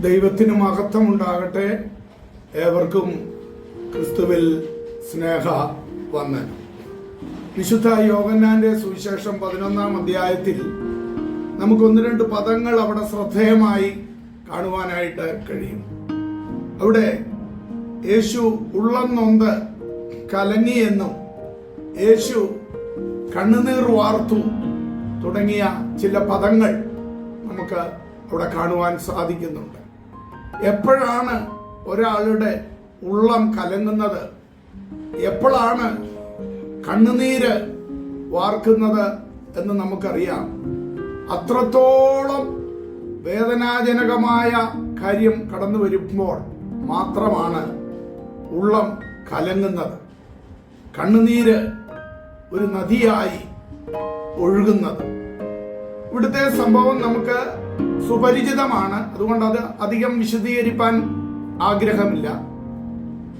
ദൈവത്തിന് മഹത്വമുണ്ടാകട്ടെ. ഏവർക്കും ക്രിസ്തുവിൽ സ്നേഹ വന്ദനം. വിശുദ്ധ യോഹന്നാന്റെ സുവിശേഷം 11-ാം അധ്യായത്തിൽ നമുക്ക് 1-2 പദങ്ങൾ അവിടെ ശ്രദ്ധേയമായി കാണുവാനായിട്ട് കഴിയും. അവിടെ യേശു ഉള്ളം നൊന്ത് കലങ്ങിയെന്നും യേശു കണ്ണുനീർ വാർത്തു തുടങ്ങിയ ചില പദങ്ങൾ നമുക്ക് അവിടെ കാണുവാൻ സാധിക്കുന്നുണ്ട്. എപ്പോഴാണ് ഒരാളുടെ ഉള്ളം കലങ്ങുന്നത്, എപ്പോഴാണ് കണ്ണുനീര് വാർക്കുന്നത് എന്ന് നമുക്കറിയാം. അത്രത്തോളം വേദനാജനകമായ കാര്യം കടന്നു വരുമ്പോൾ മാത്രമാണ് ഉള്ളം കലങ്ങുന്നത്, കണ്ണുനീര് ഒരു നദിയായി ഒഴുകുന്നത്. ഇവിടുത്തെ സംഭവം നമുക്ക് സുപരിചിതമാണ്, അതുകൊണ്ട് അത് അധികം വിശദീകരിക്കാൻ ആഗ്രഹമില്ല.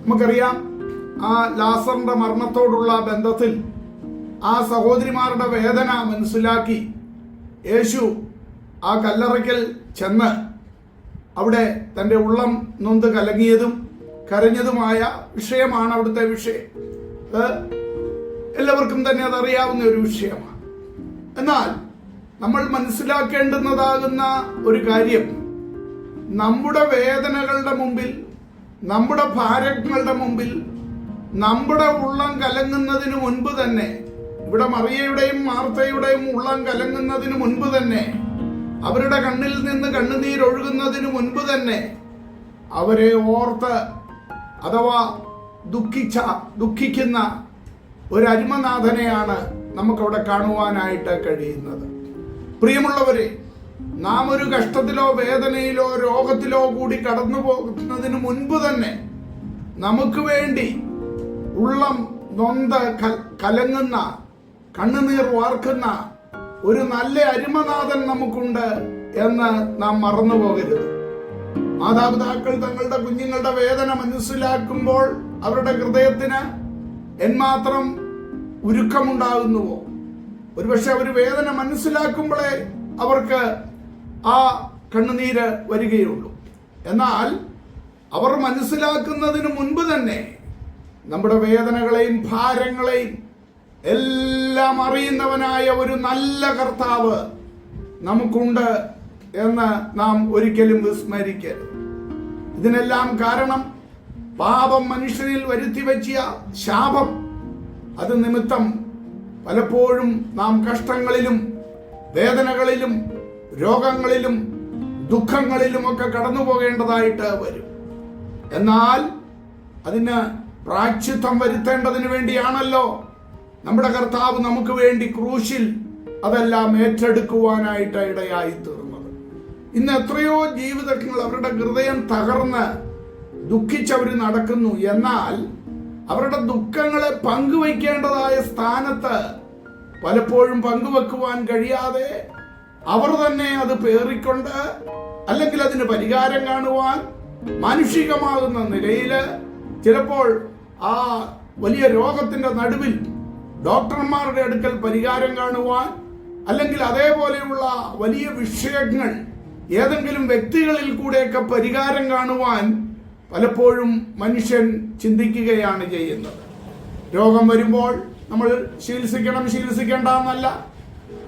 നമുക്കറിയാം, ആ ലാസറിന്റെ മരണത്തോടുള്ള ബന്ധത്തിൽ ആ സഹോദരിമാരുടെ വേദന മനസ്സിലാക്കി യേശു ആ കല്ലറയ്ക്കൽ ചെന്ന് അവിടെ തൻ്റെ ഉള്ളം നൊന്ത് കലങ്ങിയതും കരഞ്ഞതുമായ വിഷയമാണ് അവിടുത്തെ വിഷയം. എല്ലാവർക്കും തന്നെ അതറിയാവുന്ന ഒരു വിഷയമാണ്. എന്നാൽ നമ്മൾ മനസ്സിലാക്കേണ്ടുന്നതാകുന്ന ഒരു കാര്യം, നമ്മുടെ വേദനകളുടെ മുമ്പിൽ, നമ്മുടെ ഭാരങ്ങളുടെ മുമ്പിൽ, നമ്മുടെ ഉള്ളം കലങ്ങുന്നതിന് മുൻപ് തന്നെ, ഇവിടെ മറിയയുടെയും മാർത്തയുടെയും ഉള്ളം കലങ്ങുന്നതിന് മുൻപ് തന്നെ, അവരുടെ കണ്ണിൽ നിന്ന് കണ്ണുനീരൊഴുകുന്നതിന് മുൻപ് തന്നെ അവരെ ഓർത്ത് അഥവാ ദുഃഖിക്കുന്ന ഒരു അരുമനാഥനെയാണ് നമുക്കവിടെ കാണുവാനായിട്ട് കഴിയുന്നത്. പ്രിയമുള്ളവരെ, നാം ഒരു കഷ്ടത്തിലോ വേദനയിലോ രോഗത്തിലോ കൂടി കടന്നു പോകുന്നതിന് മുൻപ് തന്നെ നമുക്ക് വേണ്ടി ഉള്ളം നൊന്ത് കലങ്ങുന്ന, കണ്ണുനീർ വാർക്കുന്ന ഒരു നല്ല അരുമനാഥൻ നമുക്കുണ്ട് എന്ന് നാം മറന്നു പോകരുത്. മാതാപിതാക്കൾ തങ്ങളുടെ കുഞ്ഞുങ്ങളുടെ വേദന മനസ്സിലാക്കുമ്പോൾ അവരുടെ ഹൃദയത്തിന് എന്മാത്രം ഉരുക്കമുണ്ടാകുന്നുവോ? ഒരുപക്ഷെ അവർ വേദന മനസ്സിലാക്കുമ്പോഴേ അവർക്ക് ആ കണ്ണുനീര് വരികയുള്ളൂ. എന്നാൽ അവർ മനസ്സിലാക്കുന്നതിന് മുൻപ് തന്നെ നമ്മുടെ വേദനകളെയും ഭാരങ്ങളെയും എല്ലാം അറിയുന്നവനായ ഒരു നല്ല കർത്താവ് നമുക്കുണ്ട് എന്ന് നാം ഒരിക്കലും വിസ്മരിക്കരുത്. ഇതിനെല്ലാം കാരണം പാപം മനുഷ്യനിൽ വരുത്തി വെച്ച ശാപം. അത് നിമിത്തം പലപ്പോഴും നാം കഷ്ടങ്ങളിലും വേദനകളിലും രോഗങ്ങളിലും ദുഃഖങ്ങളിലും ഒക്കെ കടന്നു പോകേണ്ടതായിട്ട് വരും. എന്നാൽ അതിന് പ്രായശ്ചിത്തം വരുത്തേണ്ടതിന് വേണ്ടിയാണല്ലോ നമ്മുടെ കർത്താവ് നമുക്ക് വേണ്ടി ക്രൂശിൽ അതെല്ലാം ഏറ്റെടുക്കുവാനായിട്ട് ഇടയായി തീർന്നത്. ഇന്ന് എത്രയോ ജീവിതങ്ങൾ അവരുടെ ഹൃദയം തകർന്ന് ദുഃഖിച്ചവർ നടക്കുന്നു. എന്നാൽ അവരുടെ ദുഃഖങ്ങളെ പങ്കുവയ്ക്കേണ്ടതായ സ്ഥാനത്ത് പലപ്പോഴും പങ്കുവെക്കുവാൻ കഴിയാതെ അവർ തന്നെ അത് പേറിക്കൊണ്ട്, അല്ലെങ്കിൽ അതിന് പരിഹാരം കാണുവാൻ മാനുഷികമാകുന്ന നിലയില് ചിലപ്പോൾ ആ വലിയ രോഗത്തിന്റെ നടുവിൽ ഡോക്ടർമാരുടെ അടുക്കൽ പരിഹാരം കാണുവാൻ, അല്ലെങ്കിൽ അതേപോലെയുള്ള വലിയ വിഷയങ്ങൾ ഏതെങ്കിലും വ്യക്തികളിൽ കൂടെയൊക്കെ പരിഹാരം കാണുവാൻ പലപ്പോഴും മനുഷ്യൻ ചിന്തിക്കുകയാണ് ചെയ്യുന്നത്. രോഗം വരുമ്പോൾ നമ്മൾ ചികിത്സിക്കേണ്ട എന്നല്ല,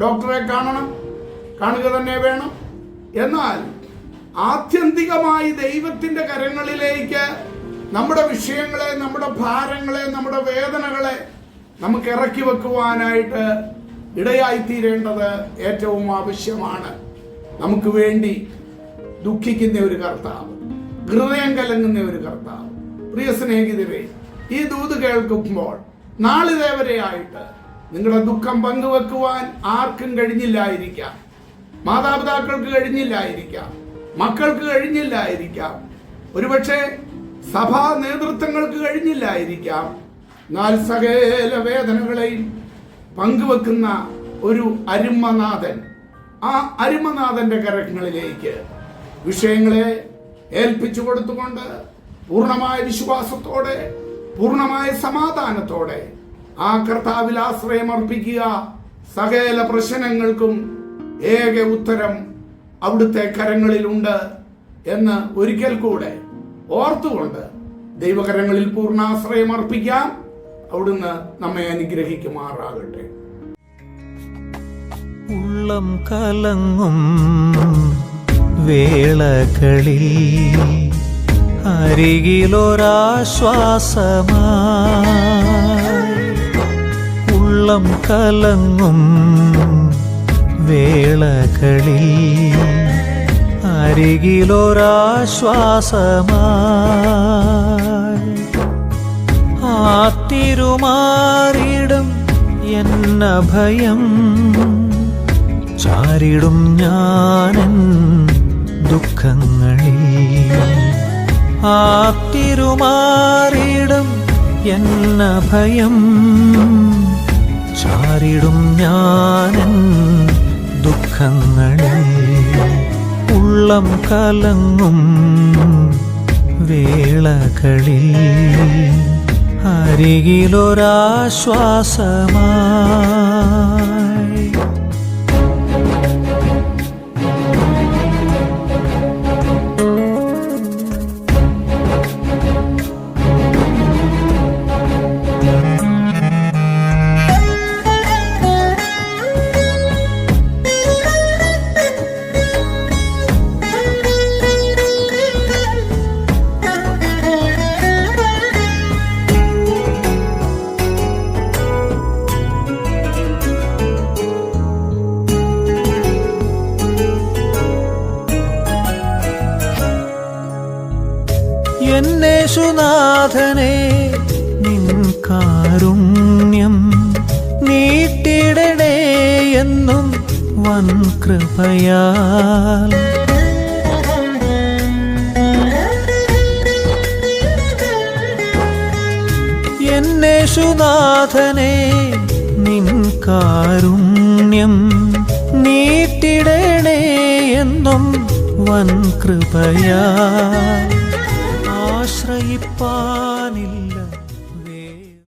ഡോക്ടറെ കാണുക തന്നെ വേണം. എന്നാൽ ആത്യന്തികമായി ദൈവത്തിന്റെ കരങ്ങളിലേക്ക് നമ്മുടെ വിഷയങ്ങളെ, നമ്മുടെ ഭാരങ്ങളെ, നമ്മുടെ വേദനകളെ നമുക്ക് ഇറക്കി വെക്കുവാനായിട്ട് ഇടയായിത്തീരേണ്ടത് ഏറ്റവും ആവശ്യമാണ്. നമുക്ക് വേണ്ടി ദുഃഖിക്കുന്ന ഒരു കർത്താവ്, ഹൃദയം കലങ്ങുന്ന ഒരു കർത്താവ്. പ്രിയ സ്നേഹിതരെ, ഈ ദൂത് കേൾക്കുമ്പോൾ നാളിതേവരെയായിട്ട് നിങ്ങളുടെ ദുഃഖം പങ്കുവെക്കുവാൻ ആർക്കും കഴിഞ്ഞില്ലായിരിക്കാം. മാതാപിതാക്കൾക്ക് കഴിഞ്ഞില്ലായിരിക്കാം, മക്കൾക്ക് കഴിഞ്ഞില്ലായിരിക്കാം, ഒരുപക്ഷെ സഭാ നേതൃത്വങ്ങൾക്ക് കഴിഞ്ഞില്ലായിരിക്കാം. എന്നാൽ സകല വേദനകളെയും പങ്കുവെക്കുന്ന ഒരു അരുമനാഥൻ, ആ അരുമനാഥന്റെ കരങ്ങളിലേക്ക് വിഷയങ്ങളെ ഏൽപ്പിച്ചു കൊടുത്തുകൊണ്ട് പൂർണ്ണമായ വിശ്വാസത്തോടെ, പൂർണ്ണമായ സമാധാനത്തോടെ ആ കർത്താവിൽ ആശ്രയം അർപ്പിക്കുക. സകല പ്രശ്നങ്ങൾക്കും ഏക ഉത്തരം അവിടുത്തെ കരങ്ങളിലുണ്ട് എന്ന് ഒരിക്കൽ കൂടെ ഓർത്തുകൊണ്ട് ദൈവകരങ്ങളിൽ പൂർണ്ണാശ്രയം അർപ്പിക്കാം. അവിടുന്ന് നമ്മെ അനുഗ്രഹിക്കുമാറാകട്ടെ. ഉള്ളം കലങ്ങും വേളകളിൽ അരികിലൊരാശ്വാസമായി, ഉള്ളം കലങ്ങും വേളകളിൽ അരികിലൊരാശ്വാസമായി, ആ തിരുമാറിടും എന്ന ഭയം ചാരിടും ഞാനൻ ദുഃഖങ്ങളിൽ, ആ തിരുമാറിടും എന്ന ഭയം ചാരിടും ഞാനൻ ദുഃഖങ്ങളിൽ. ഉള്ളം കലങ്ങും വേളകളിൽ അരികിലൊരാശ്വാസമായി. എന്നേശുനാഥനെ നിൻ കാരുണ്യം നീട്ടിടണേ എന്നും വൻ കൃപയാൽ. എന്നേശുനാഥനെ നിൻ കാരുണ്യം നീട്ടിടണേ എന്നും വൻ കൃപയാൽ. ആശ്രയിപ്പാനില്ല